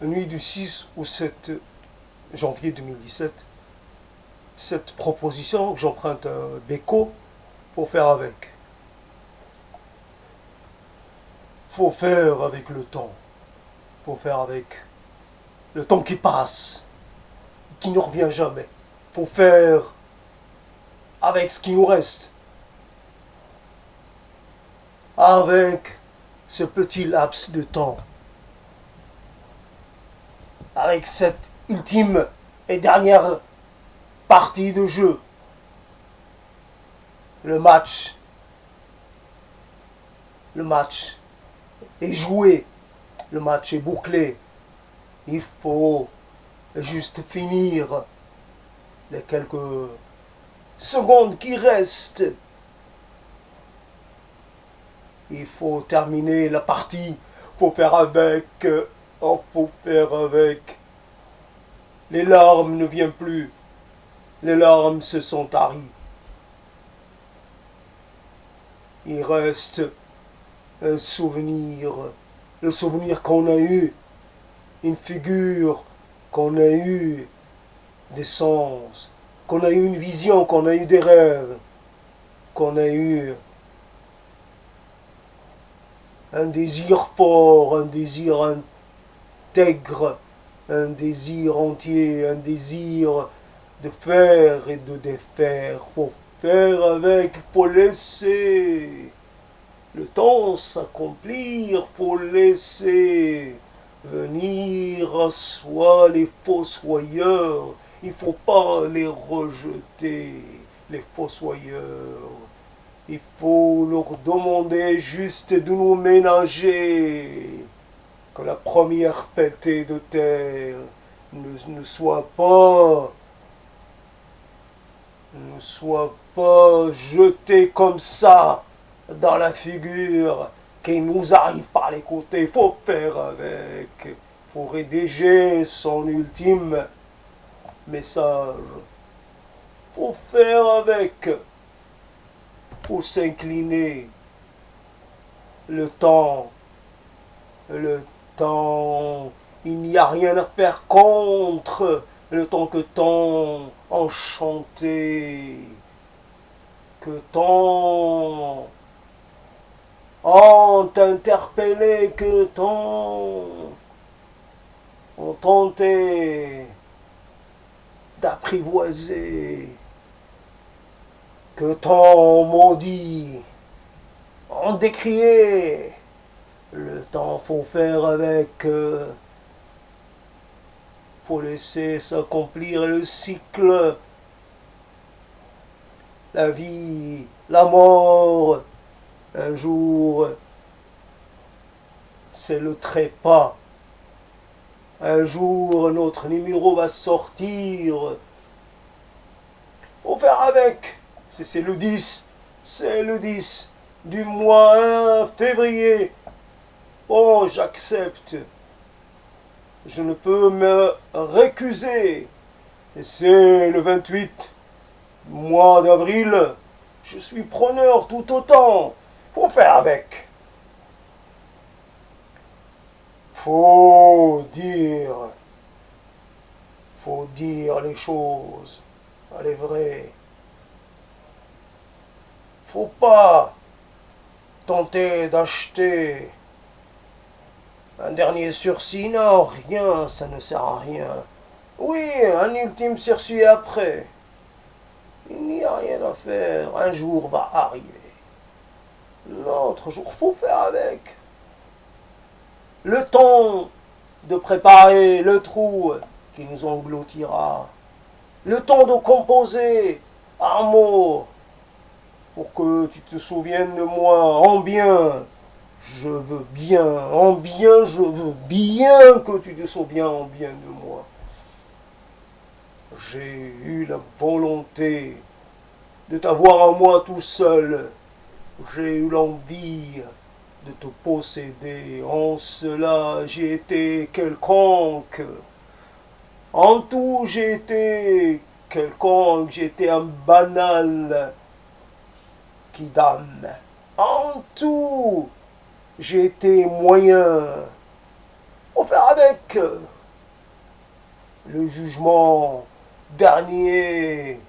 nuit du 6 au 7 janvier 2017, cette proposition que j'emprunte à Beko, faut faire avec. Faut faire avec le temps. Faut faire avec le temps qui passe, qui ne revient jamais. Faut faire avec ce qui nous reste. Avec ce petit laps de temps. Avec cette ultime et dernière partie de jeu. Le match est joué. Le match est bouclé. Il faut juste finir les quelques secondes qui restent. Il faut terminer la partie. Faut faire avec. Faut faire avec. Les larmes ne viennent plus. Les larmes se sont taries. Il reste un souvenir. Le souvenir qu'on a eu. Une figure qu'on a eu. Des sens. Qu'on a eu une vision. Qu'on a eu des rêves. Qu'on a eu un désir fort. Un désir intègre. Un désir entier. Un désir de faire et de défaire. Faut faire avec. Faut laisser le temps s'accomplir. Faut laisser venir à soi les fossoyeurs. Il faut pas les rejeter, les fossoyeurs. Il faut leur demander juste de nous ménager. Que la première pelletée de terre ne soit pas jetée comme ça dans la figure, qui nous arrive par les côtés. Il faut faire avec. Il faut rédiger son ultime message. Il faut faire avec. Il faut s'incliner. Le temps, il n'y a rien à faire contre. Le temps que tant enchanté, que tant ont interpellé, que tant ont tenté d'apprivoiser, que tant ont maudit, ont décrié. Le temps, faut faire avec. Faut laisser s'accomplir le cycle. La vie, la mort. Un jour, c'est le trépas. Un jour, notre numéro va sortir. Faut faire avec. C'est le 10. C'est le 10 du mois 1 février. Bon, j'accepte. Je ne peux me récuser. Et c'est le 28 mois d'avril. Je suis preneur tout autant. Faut faire avec. Faut dire les choses. Elle est vraie. Faut pas tenter d'acheter un dernier sursis. Non, rien, ça ne sert à rien. Oui, un ultime sursis après. Il n'y a rien à faire. Un jour va arriver. L'autre jour, faut faire avec. Le temps de préparer le trou qui nous engloutira. Le temps de composer un mot pour que tu te souviennes de moi en bien. Je veux bien, en bien, je veux bien que tu te souviens en bien de moi. J'ai eu la volonté de t'avoir à moi tout seul. J'ai eu l'envie de te posséder. En cela, j'ai été quelconque. En tout, j'ai été quelconque. J'ai été un banal qui damne. En tout, j'ai été moyen. Faut faire avec. le jugement dernier.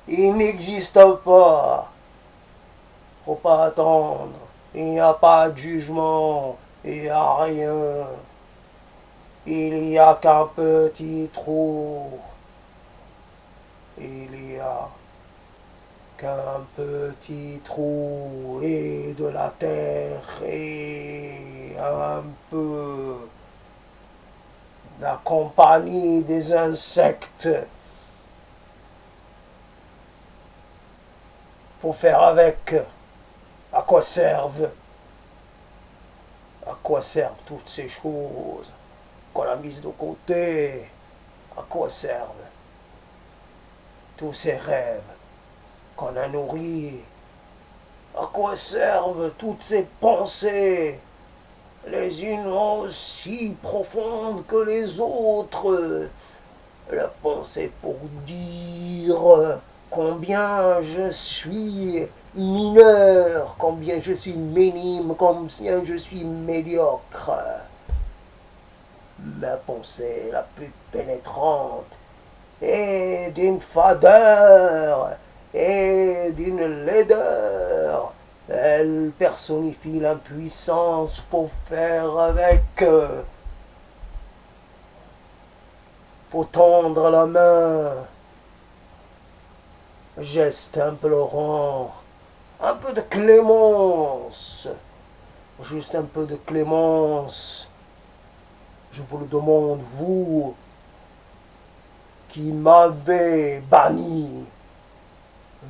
Il n'existe pas. Faut pas attendre. Il n'y a pas de jugement. Il n'y a rien. Il n'y a qu'un petit trou. Il n'y a qu'un petit trou et de la terre et un peu la compagnie des insectes. Faut faire avec. À quoi servent? À quoi servent toutes ces choses qu'on a mises de côté? À quoi servent tous ces rêves qu'on a nourris? À quoi servent toutes ces pensées, les unes aussi profondes que les autres? La pensée pour dire combien je suis mineur, combien je suis minime, combien je suis médiocre. Ma pensée la plus pénétrante est d'une fadeur et d'une laideur. Elle personnifie l'impuissance, faut faire avec. Faut tendre la main. Geste implorant. Un peu de clémence. Juste un peu de clémence. Je vous le demande, vous qui m'avez banni.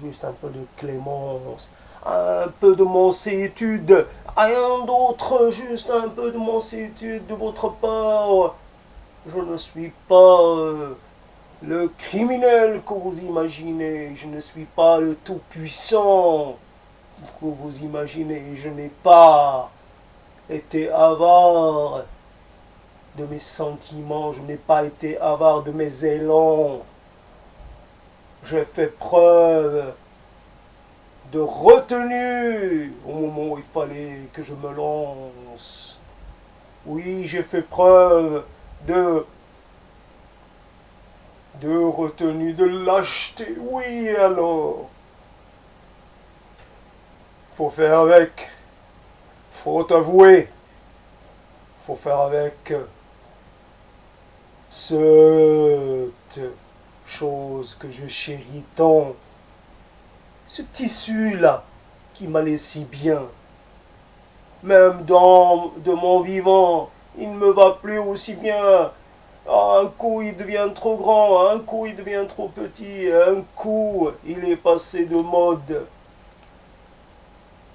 Juste un peu de clémence. Un peu de mansuétude. Rien d'autre. Juste un peu de mansuétude de votre part. Je ne suis pas le criminel que vous imaginez. Je ne suis pas le tout-puissant que vous imaginez. Je n'ai pas été avare de mes sentiments. Je n'ai pas été avare de mes élans. J'ai fait preuve de retenue au moment où il fallait que je me lance. Oui, j'ai fait preuve de retenue, de lâcheté. Oui, alors. Faut faire avec. Faut avouer. Faut faire avec cette chose que je chéris tant. Ce tissu-là qui m'allait si bien. Même de mon vivant, il ne me va plus aussi bien. Un coup il devient trop grand, un coup il devient trop petit, un coup il est passé de mode.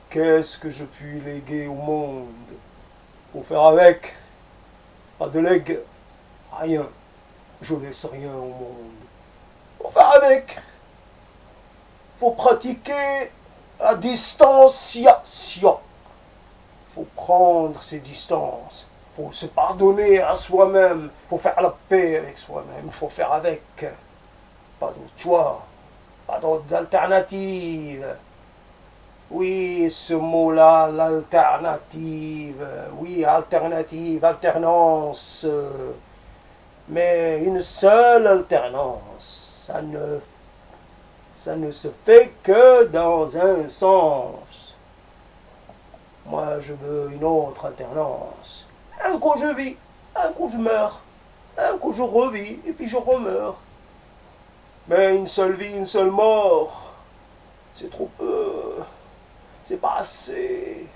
Qu'est-ce que je puis léguer au monde? Pour faire avec. Pas de legs, rien. Je laisse rien au monde. Pour faire avec. Faut pratiquer la distanciation. Faut prendre ses distances. Faut se pardonner à soi-même. Faut faire la paix avec soi-même. Faut faire avec. Pas d'autre choix. Pas d'autres alternatives. Oui, ce mot-là, l'alternative. Oui, alternative, alternance. Mais une seule alternance. Ça ne se fait que dans un sens. Moi, je veux une autre alternance. Un coup je vis, un coup je meurs, un coup je revis, et puis je remeurs. Mais une seule vie, une seule mort, c'est trop peu. C'est pas assez.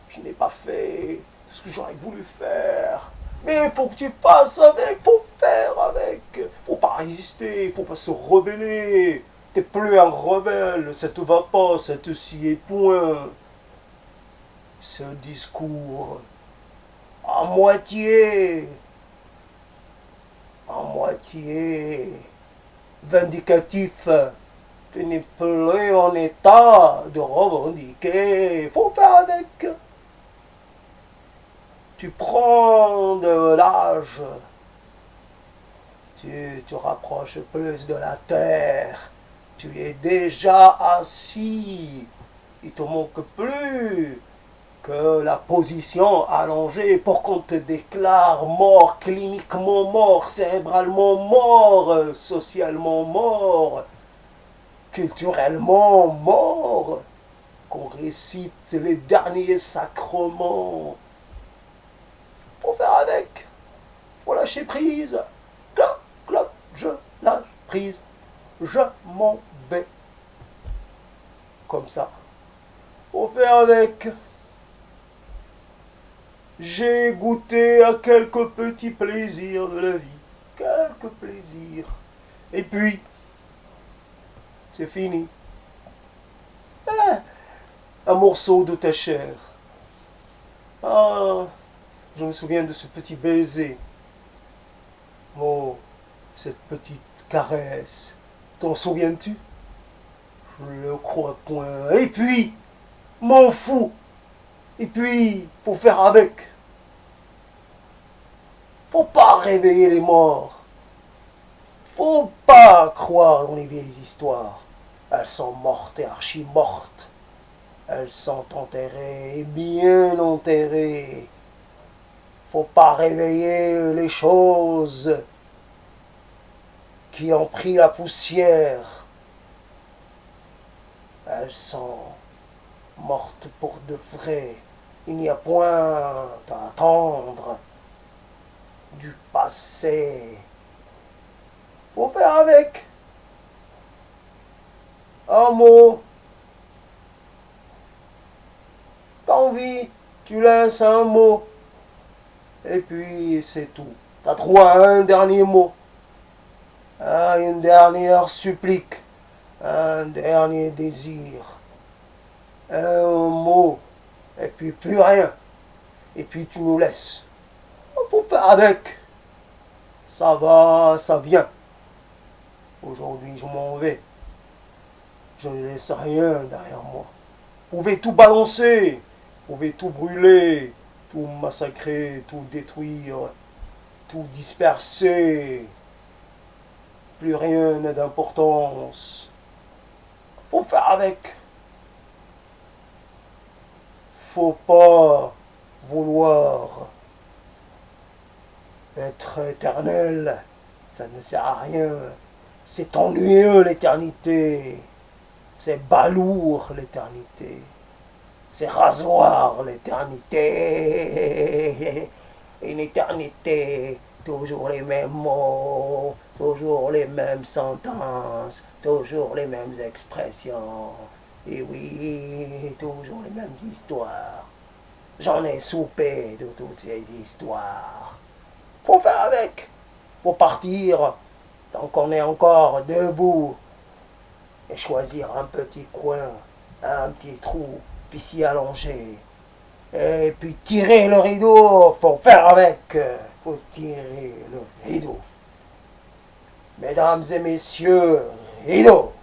Je n'ai pas fait tout ce que j'aurais voulu faire. Mais il faut que tu fasses avec, faut faire avec. Faut pas résister, faut pas se rebeller. T'es plus un rebelle, ça te va pas, ça te sied point. Ce discours à moitié vindicatif. Tu n'es plus en état de revendiquer. Faut faire avec. Tu prends de l'âge. Tu te rapproches plus de la terre. Tu es déjà assis. Il te manque plus que la position allongée pour qu'on te déclare mort, cliniquement mort, cérébralement mort, socialement mort, culturellement mort, qu'on récite les derniers sacrements. Faut faire avec, faut lâcher prise. Clap, clap, je lâche prise, je m'en vais. Comme ça. Faut faire avec. J'ai goûté à quelques petits plaisirs de la vie. Quelques plaisirs. Et puis, c'est fini. Un morceau de ta chair. Ah, je me souviens de ce petit baiser. Oh, cette petite caresse. T'en souviens-tu? Je le crois point. Et puis, m'en fous. Et puis, faut faire avec. Faut pas réveiller les morts. Faut pas croire dans les vieilles histoires. Elles sont mortes et archi-mortes. Elles sont enterrées, bien enterrées. Faut pas réveiller les choses qui ont pris la poussière. Elles sont mortes pour de vrai. Il n'y a point à attendre du passé. Faut faire avec. Un mot. T'as envie, tu laisses un mot. Et puis c'est tout. T'as droit à un dernier mot. Une dernière supplique. Un dernier désir. Un mot. Et puis plus rien. Et puis tu nous laisses. Faut faire avec. Ça va, ça vient. Aujourd'hui, je m'en vais. Je ne laisse rien derrière moi. Vous pouvez tout balancer. Vous pouvez tout brûler. Tout massacrer, tout détruire. Tout disperser. Plus rien n'a d'importance. Faut faire avec. Faut pas vouloir être éternel. Ça ne sert à rien. C'est ennuyeux l'éternité. C'est balourd l'éternité. C'est rasoir l'éternité. Une éternité, toujours les mêmes mots, toujours les mêmes sentences, toujours les mêmes expressions. Et oui, toujours les mêmes histoires. J'en ai soupé de toutes ces histoires. Faut faire avec. Faut partir tant qu'on est encore debout. Et choisir un petit coin, un petit trou, puis s'y allonger. Et puis tirer le rideau. Faut faire avec. Faut tirer le rideau. Mesdames et messieurs, rideau.